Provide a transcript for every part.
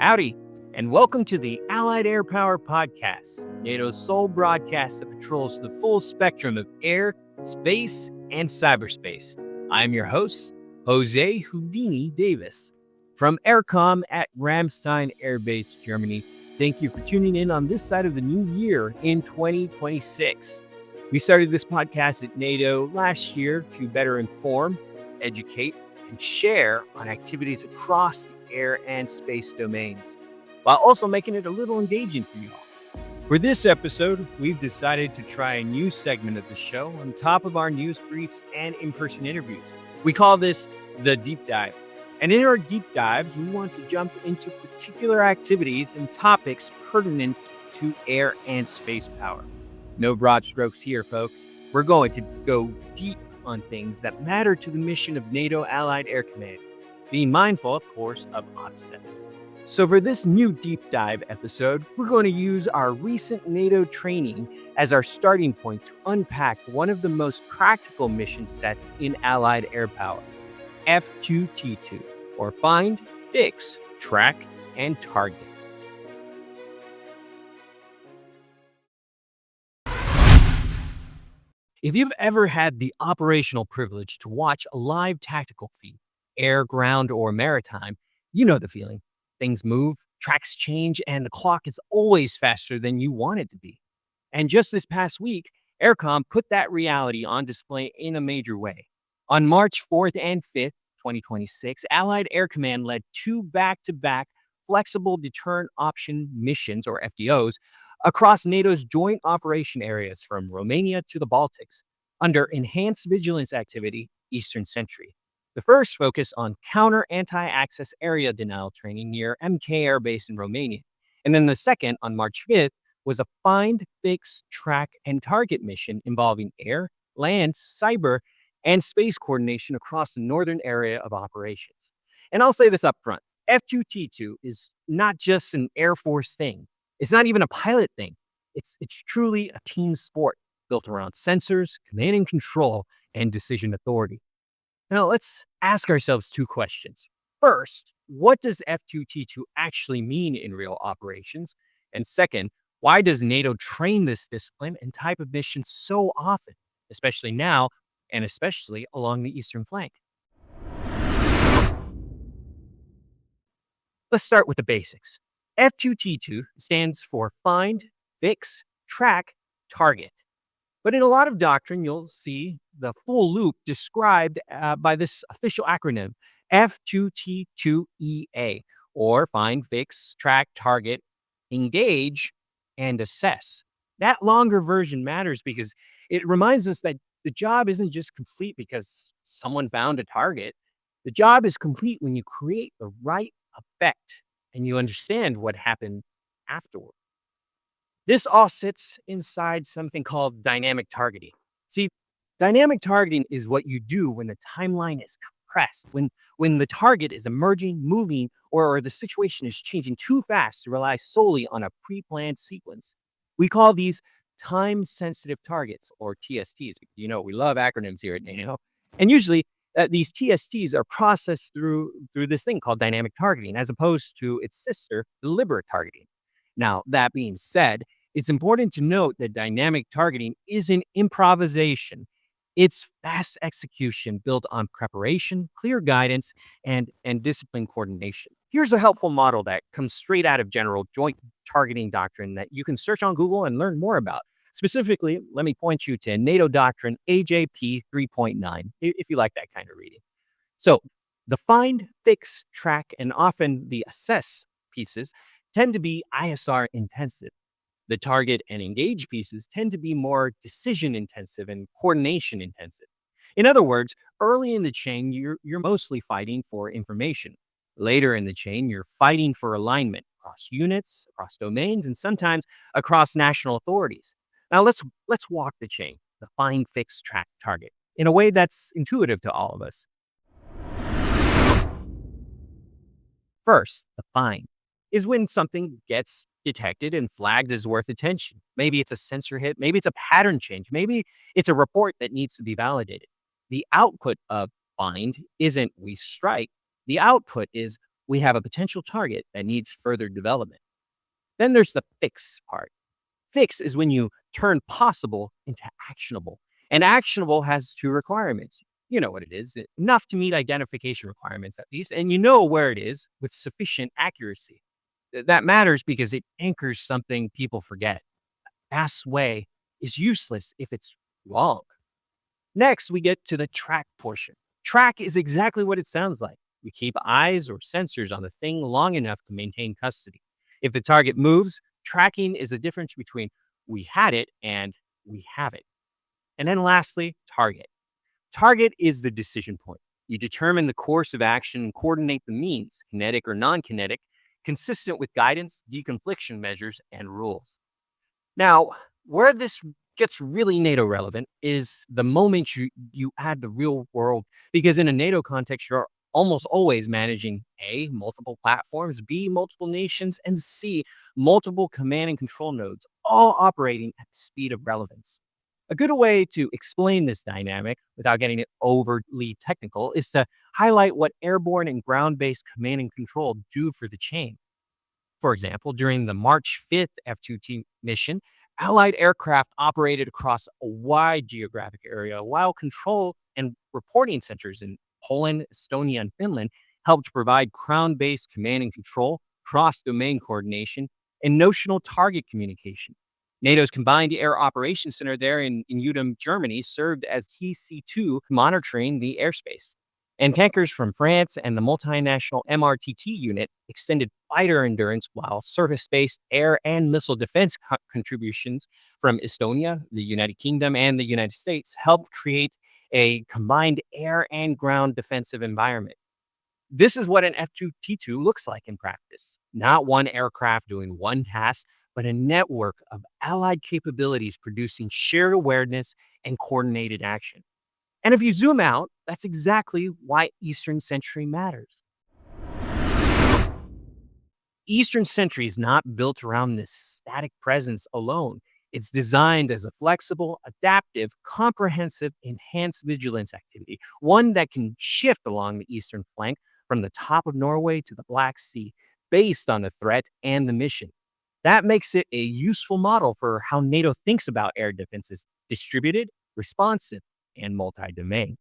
Howdy, and welcome to the Allied Air Power Podcast, NATO's sole broadcast that patrols the full spectrum of air, space, and cyberspace. I'm your host, Jose Houdini Davis. From AirCom at Ramstein Air Base, Germany, thank you for tuning in on this side of the new year in 2026. We started this podcast at NATO last year to better inform, educate, and share on activities across the air and space domains, while also making it a little engaging for you all. For this episode, we've decided to try a new segment of the show on top of our news briefs and in-person interviews. We call this the Deep Dive. And in our deep dives, we want to jump into particular activities and topics pertinent to air and space power. No broad strokes here, folks. We're going to go deep on things that matter to the mission of NATO Allied Air Command, being mindful, of course, of onset. So for this new deep dive episode, we're going to use our recent NATO training as our starting point to unpack one of the most practical mission sets in Allied air power, F2T2, or Find, Fix, Track, and Target. If you've ever had the operational privilege to watch a live tactical feed, air, ground, or maritime, you know the feeling. Things move, tracks change, and the clock is always faster than you want it to be. And just this past week, AirCom put that reality on display in a major way. On March 4th and 5th, 2026, Allied Air Command led two back-to-back Flexible Deterrent Option Missions, or FDOs, across NATO's joint operation areas from Romania to the Baltics, under Enhanced Vigilance Activity, Eastern Sentry. The first focused on counter anti-access area denial training near MK Air Base in Romania. And then the second, on March 5th, was a Find, Fix, Track, and Target mission involving air, land, cyber, and space coordination across the northern area of operations. And I'll say this up front. F2T2 is not just an Air Force thing. It's not even a pilot thing. It's truly a team sport built around sensors, command and control, and decision authority. Now, let's ask ourselves two questions. First, what does F2T2 actually mean in real operations? And second, why does NATO train this discipline and type of mission so often, especially now, and especially along the eastern flank? Let's start with the basics. F2T2 stands for Find, Fix, Track, Target. But in a lot of doctrine, you'll see the full loop described by this official acronym, F2T2EA, or Find, Fix, Track, Target, Engage, and Assess. That longer version matters because it reminds us that the job isn't just complete because someone found a target. The job is complete when you create the right effect and you understand what happened afterward. This all sits inside something called dynamic targeting. See, dynamic targeting is what you do when the timeline is compressed, when the target is emerging, moving, or the situation is changing too fast to rely solely on a pre-planned sequence. We call these time-sensitive targets, or TSTs. You know, we love acronyms here at NATO. And usually, these TSTs are processed through this thing called dynamic targeting, as opposed to its sister, deliberate targeting. Now, that being said, it's important to note that dynamic targeting isn't improvisation. It's fast execution built on preparation, clear guidance, and discipline coordination. Here's a helpful model that comes straight out of general joint targeting doctrine that you can search on Google and learn more about. Specifically, let me point you to NATO Doctrine AJP 3.9, if you like that kind of reading. So, the Find, Fix, Track, and often the Assess pieces tend to be ISR intensive. The Target and Engage pieces tend to be more decision intensive and coordination intensive. In other words, early in the chain, you're mostly fighting for information. Later in the chain, you're fighting for alignment across units, across domains, and sometimes across national authorities. Now let's walk the chain, the Find, Fix, Track, Target, in a way that's intuitive to all of us. First, the find is when something gets detected and flagged as worth attention. Maybe it's a sensor hit, maybe it's a pattern change, maybe it's a report that needs to be validated. The output of find isn't we strike. The output is we have a potential target that needs further development. Then there's the fix part. Fix is when you turn possible into actionable. And actionable has two requirements. You know what it is, enough to meet identification requirements at least, and you know where it is with sufficient accuracy. That matters because it anchors something people forget. Fast way is useless if it's wrong. Next, we get to the track portion. Track is exactly what it sounds like. We keep eyes or sensors on the thing long enough to maintain custody. If the target moves, tracking is the difference between we had it and we have it. And then lastly, target. Target is the decision point. You determine the course of action and coordinate the means, kinetic or non-kinetic, consistent with guidance, deconfliction measures, and rules. Now, where this gets really NATO relevant is the moment you add the real world, because in a NATO context, you're almost always managing A, multiple platforms, B, multiple nations, and C, multiple command and control nodes, all operating at the speed of relevance. A good way to explain this dynamic without getting it overly technical is to highlight what airborne and ground-based command and control do for the chain. For example, during the March 5th F2T mission, Allied aircraft operated across a wide geographic area, while control and reporting centers in Poland, Estonia, and Finland helped provide ground-based command and control, cross-domain coordination, and notional target communication. NATO's Combined Air Operations Center there in Udom, Germany, served as key C2 monitoring the airspace. And tankers from France and the multinational MRTT unit extended fighter endurance, while surface-based air and missile defense contributions from Estonia, the United Kingdom, and the United States helped create a combined air and ground defensive environment. This is what an F2T2 looks like in practice. Not one aircraft doing one task, but a network of allied capabilities producing shared awareness and coordinated action. And if you zoom out, that's exactly why Eastern Sentry matters. Eastern Sentry is not built around this static presence alone. It's designed as a flexible, adaptive, comprehensive, enhanced vigilance activity, one that can shift along the eastern flank from the top of Norway to the Black Sea, based on the threat and the mission. That makes it a useful model for how NATO thinks about air defenses: distributed, responsive, and multi-domain.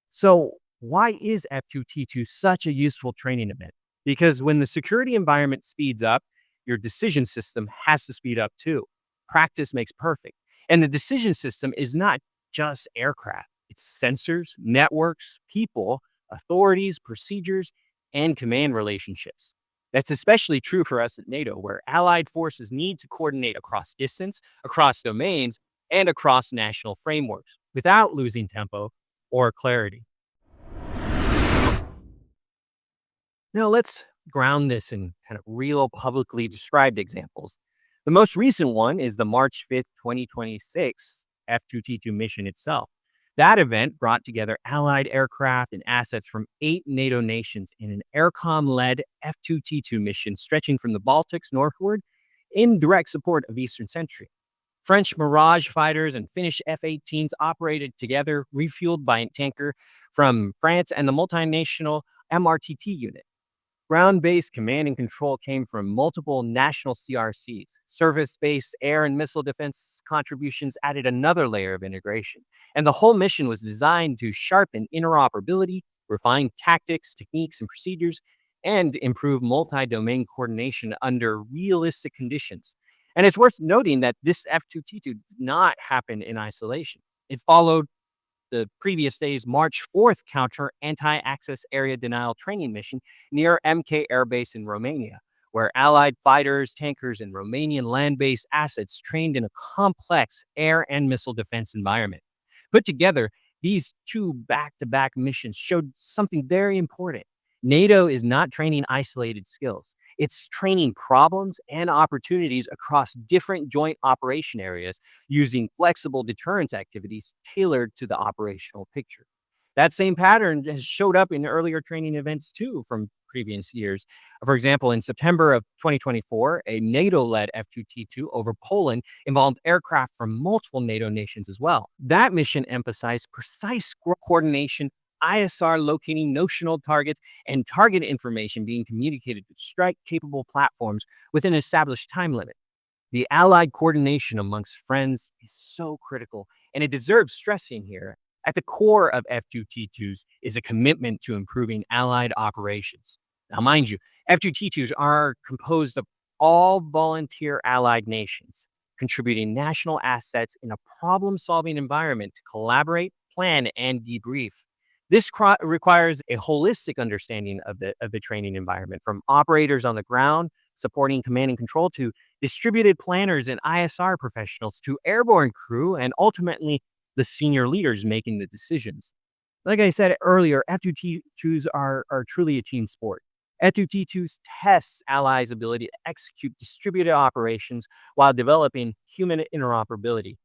So why is F2T2 such a useful training event? Because when the security environment speeds up, your decision system has to speed up too. Practice makes perfect. And the decision system is not just aircraft. It's sensors, networks, people, authorities, procedures, and command relationships. That's especially true for us at NATO, where allied forces need to coordinate across distance, across domains, and across national frameworks without losing tempo or clarity. Now let's ground this in kind of real publicly described examples. The most recent one is the March 5th, 2026 F2T2 mission itself. That event brought together allied aircraft and assets from 8 NATO nations in an aircom-led F2T2 mission stretching from the Baltics northward in direct support of Eastern Sentry. French Mirage fighters and Finnish F-18s operated together, refueled by a tanker from France and the multinational MRTT unit. Ground-based command and control came from multiple national CRCs. Surface-based air and missile defense contributions added another layer of integration. And the whole mission was designed to sharpen interoperability, refine tactics, techniques, and procedures, and improve multi-domain coordination under realistic conditions. And it's worth noting that this F2T2 did not happen in isolation. It followed the previous day's March 4th counter anti-access area denial training mission near MK Air Base in Romania, where Allied fighters, tankers, and Romanian land-based assets trained in a complex air and missile defense environment. Put together, these two back-to-back missions showed something very important. NATO is not training isolated skills. It's training problems and opportunities across different joint operation areas using flexible deterrence activities tailored to the operational picture. That same pattern has showed up in earlier training events too from previous years. For example, in September of 2024, a NATO-led F2T2 over Poland involved aircraft from multiple NATO nations as well. That mission emphasized precise coordination, ISR locating notional targets, and target information being communicated to strike-capable platforms within an established time limit. The allied coordination amongst friends is so critical, and it deserves stressing here. At the core of F2T2s is a commitment to improving allied operations. Now, mind you, F2T2s are composed of all volunteer allied nations, contributing national assets in a problem-solving environment to collaborate, plan, and debrief. This requires a holistic understanding of the training environment, from operators on the ground supporting command and control to distributed planners and ISR professionals to airborne crew and ultimately the senior leaders making the decisions. Like I said earlier, F2T2s are truly a team sport. F2T2s tests allies' ability to execute distributed operations while developing human interoperability.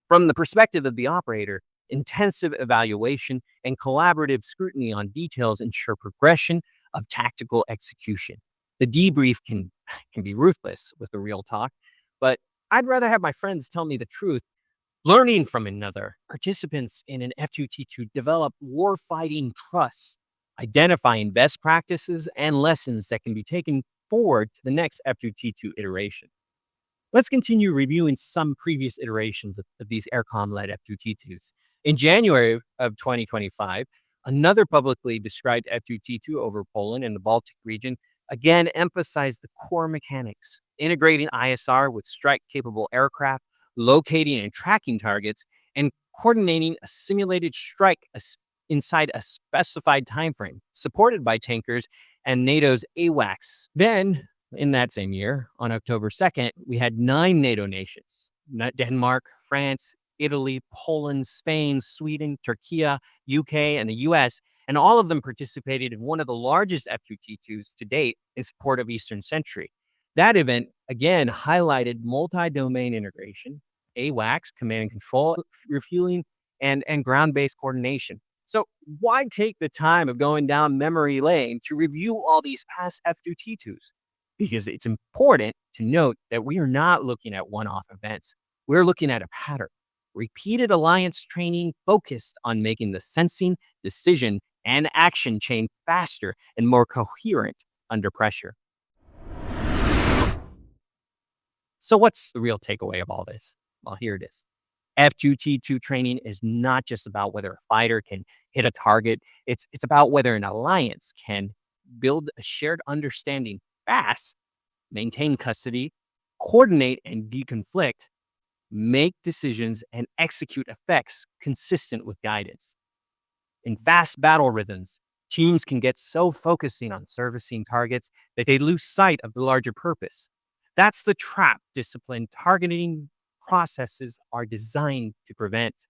From the perspective of the operator, intensive evaluation and collaborative scrutiny on details ensure progression of tactical execution. The debrief can be ruthless with the real talk, but I'd rather have my friends tell me the truth. Learning from another, participants in an F2T2 develop warfighting trust, identifying best practices and lessons that can be taken forward to the next F2T2 iteration. Let's continue reviewing some previous iterations of these AirCom-led F2T2s. In January of 2025, another publicly described F2T2 over Poland and the Baltic region again emphasized the core mechanics, integrating ISR with strike-capable aircraft, locating and tracking targets, and coordinating a simulated strike inside a specified time frame, supported by tankers and NATO's AWACS. Then, in that same year, on October 2nd, we had 9 NATO nations: Denmark, France, Italy, Poland, Spain, Sweden, Turkey, UK, and the US, and all of them participated in one of the largest F2T2s to date in support of Eastern Sentry. That event, again, highlighted multi-domain integration, AWACS, command and control, refueling, and ground-based coordination. So why take the time of going down memory lane to review all these past F2T2s? Because it's important to note that we are not looking at one-off events. We're looking at a pattern. Repeated alliance training focused on making the sensing, decision, and action chain faster and more coherent under pressure. So what's the real takeaway of all this? Well, here it is. F2T2 training is not just about whether a fighter can hit a target. It's about whether an alliance can build a shared understanding fast, maintain custody, coordinate and deconflict, make decisions, and execute effects consistent with guidance. In fast battle rhythms, teams can get so focusing on servicing targets that they lose sight of the larger purpose. That's the trap disciplined targeting processes are designed to prevent.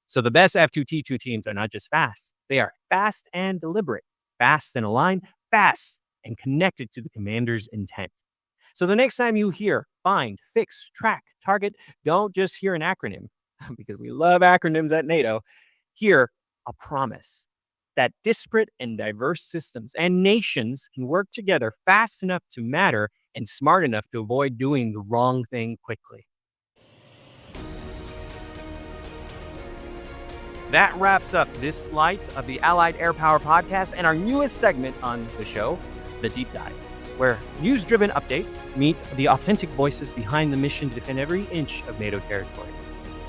So the best F2T2 teams are not just fast. They are fast and deliberate, fast and aligned, fast and connected to the commander's intent. So the next time you hear find, fix, track, target, don't just hear an acronym, because we love acronyms at NATO. Hear a promise that disparate and diverse systems and nations can work together fast enough to matter and smart enough to avoid doing the wrong thing quickly. That wraps up this flight of the Allied Air Power Podcast and our newest segment on the show, The Deep Dive, where news-driven updates meet the authentic voices behind the mission to defend every inch of NATO territory.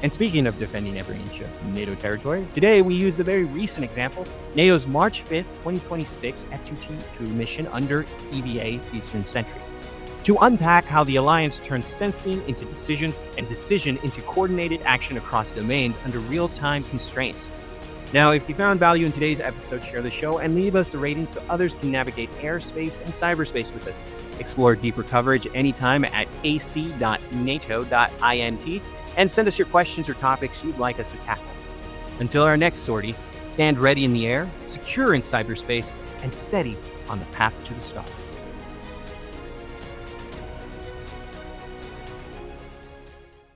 And speaking of defending every inch of NATO territory, today we use a very recent example, NATO's March 5th, 2026 F2T2 mission under EVA Eastern Sentry, to unpack how the Alliance turns sensing into decisions and decision into coordinated action across domains under real-time constraints. Now, if you found value in today's episode, share the show and leave us a rating so others can navigate airspace and cyberspace with us. Explore deeper coverage anytime at ac.nato.int and send us your questions or topics you'd like us to tackle. Until our next sortie, stand ready in the air, secure in cyberspace, and steady on the path to the stars.